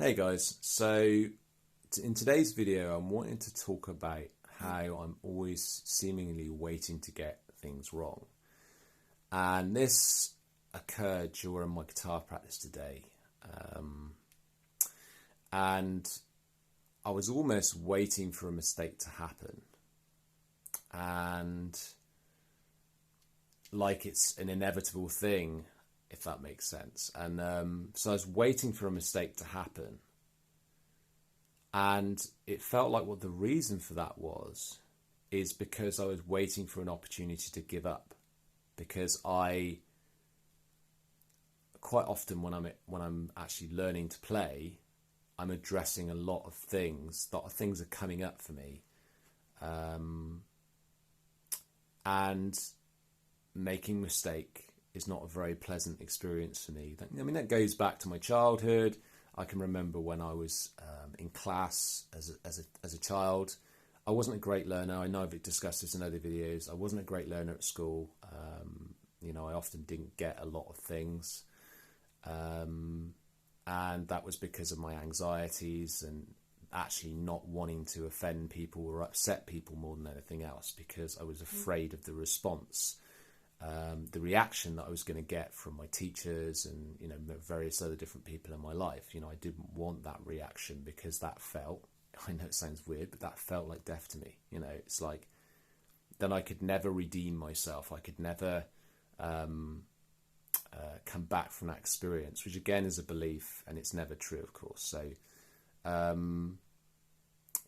Hey guys, so in today's video I'm wanting to talk about how I'm always seemingly waiting to get things wrong. And this occurred during my guitar practice today. And I was almost waiting for a mistake to happen. And like it's an inevitable thing, if that makes sense. And so I was waiting for a mistake to happen. And it felt like what the reason for that was is because I was waiting for an opportunity to give up. Because I quite often when I'm actually learning to play, I'm addressing a lot of things. A lot of things are coming up for me, and making mistake is not a very pleasant experience for me. I mean, that goes back to my childhood. I can remember when I was in class as a child. I wasn't a great learner. I know I've discussed this in other videos. I wasn't a great learner at school. I often didn't get a lot of things. And that was because of my anxieties and actually not wanting to offend people or upset people more than anything else, because I was afraid of the response. The reaction that I was going to get from my teachers and various other different people in my life. I didn't want that reaction, because that felt, I know it sounds weird, but that felt like death to me. It's like then I could never redeem myself. I could never come back from that experience, which again is a belief, and it's never true, of course. So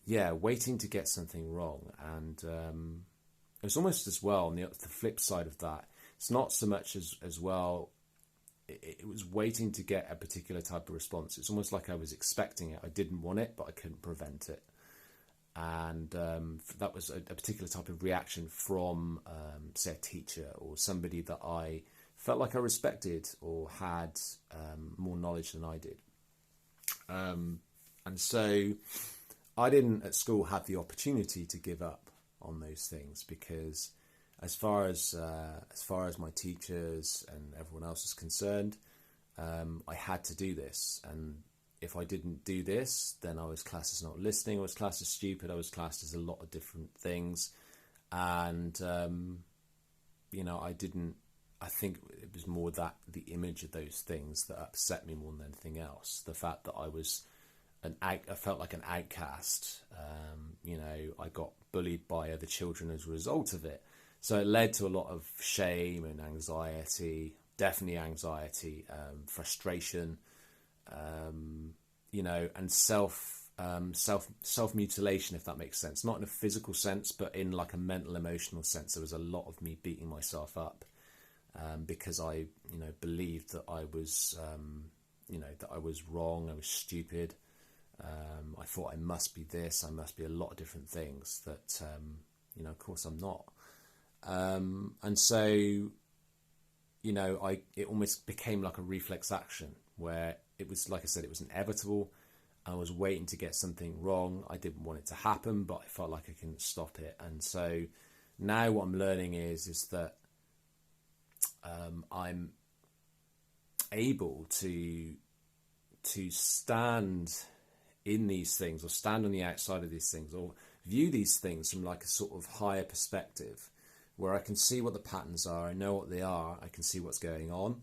waiting to get something wrong. And it was almost as well on the flip side of that. It's not so much as well. It was waiting to get a particular type of response. It's almost like I was expecting it. I didn't want it, but I couldn't prevent it. And that was a particular type of reaction from, say, a teacher or somebody that I felt like I respected or had more knowledge than I did. And so I didn't at school have the opportunity to give up on those things, because as far as my teachers and everyone else is concerned, I had to do this. And if I didn't do this, then I was classed as not listening, I was classed as stupid, I was classed as a lot of different things. And I think it was more that the image of those things that upset me more than anything else. The fact that I felt like an outcast. I got bullied by other children as a result of it. So it led to a lot of shame and anxiety, definitely anxiety, frustration, and self mutilation, if that makes sense. Not in a physical sense, but in like a mental, emotional sense. There was a lot of me beating myself up, because I, believed that I was, that I was wrong, I was stupid. I thought I must be this, I must be a lot of different things that, of course I'm not. And so, it almost became like a reflex action where it was, like I said, it was inevitable. I was waiting to get something wrong. I didn't want it to happen, but I felt like I couldn't stop it. And so now what I'm learning is that I'm able to stand in these things, or stand on the outside of these things, or view these things from like a sort of higher perspective, where I can see what the patterns are, I know what they are, I can see what's going on,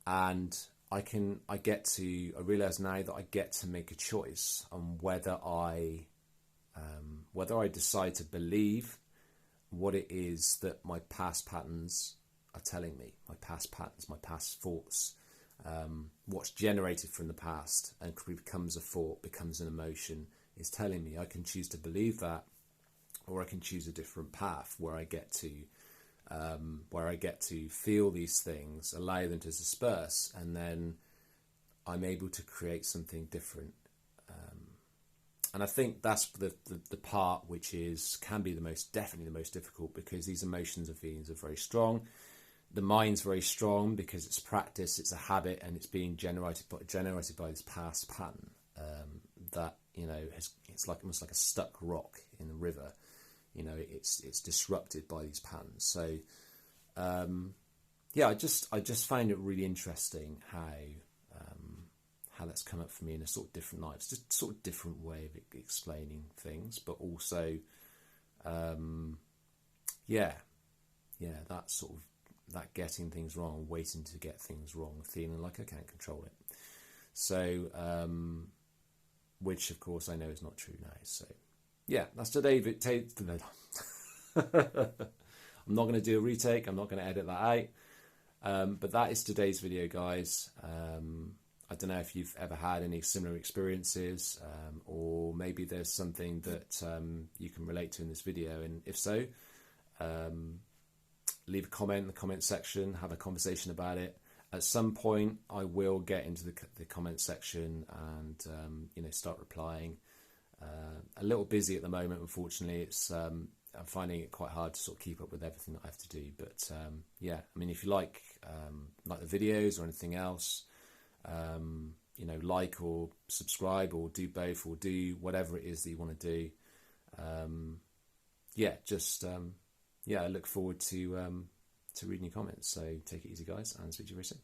and I realize now that I get to make a choice on whether I decide to believe what it is that my past patterns are telling me, my past patterns, my past thoughts. What's generated from the past and becomes a thought, becomes an emotion, is telling me. I can choose to believe that, or I can choose a different path where I get to feel these things, allow them to disperse, and then I'm able to create something different. And I think that's the part which can be definitely the most difficult, because these emotions and feelings are very strong. The mind's very strong because it's practice, it's a habit, and it's being generated by this past pattern that it's like almost like a stuck rock in the river. It's disrupted by these patterns. So I just find it really interesting how that's come up for me in a sort of different light. It's just sort of different way of explaining things, but also, that sort of, that getting things wrong, waiting to get things wrong, feeling like I can't control it. So, which of course I know is not true now. So, yeah, that's today. I'm not going to do a retake. I'm not going to edit that out. But that is today's video, guys. I don't know if you've ever had any similar experiences, or maybe there's something that you can relate to in this video. And if so, leave a comment in the comment section, have a conversation about it. At some point, I will get into the comment section and start replying. A little busy at the moment, unfortunately. It's I'm finding it quite hard to sort of keep up with everything that I have to do. But yeah, I mean, if you like the videos or anything else, like or subscribe or do both or do whatever it is that you want to do. I look forward to reading your comments. So take it easy, guys, and speak to you very soon.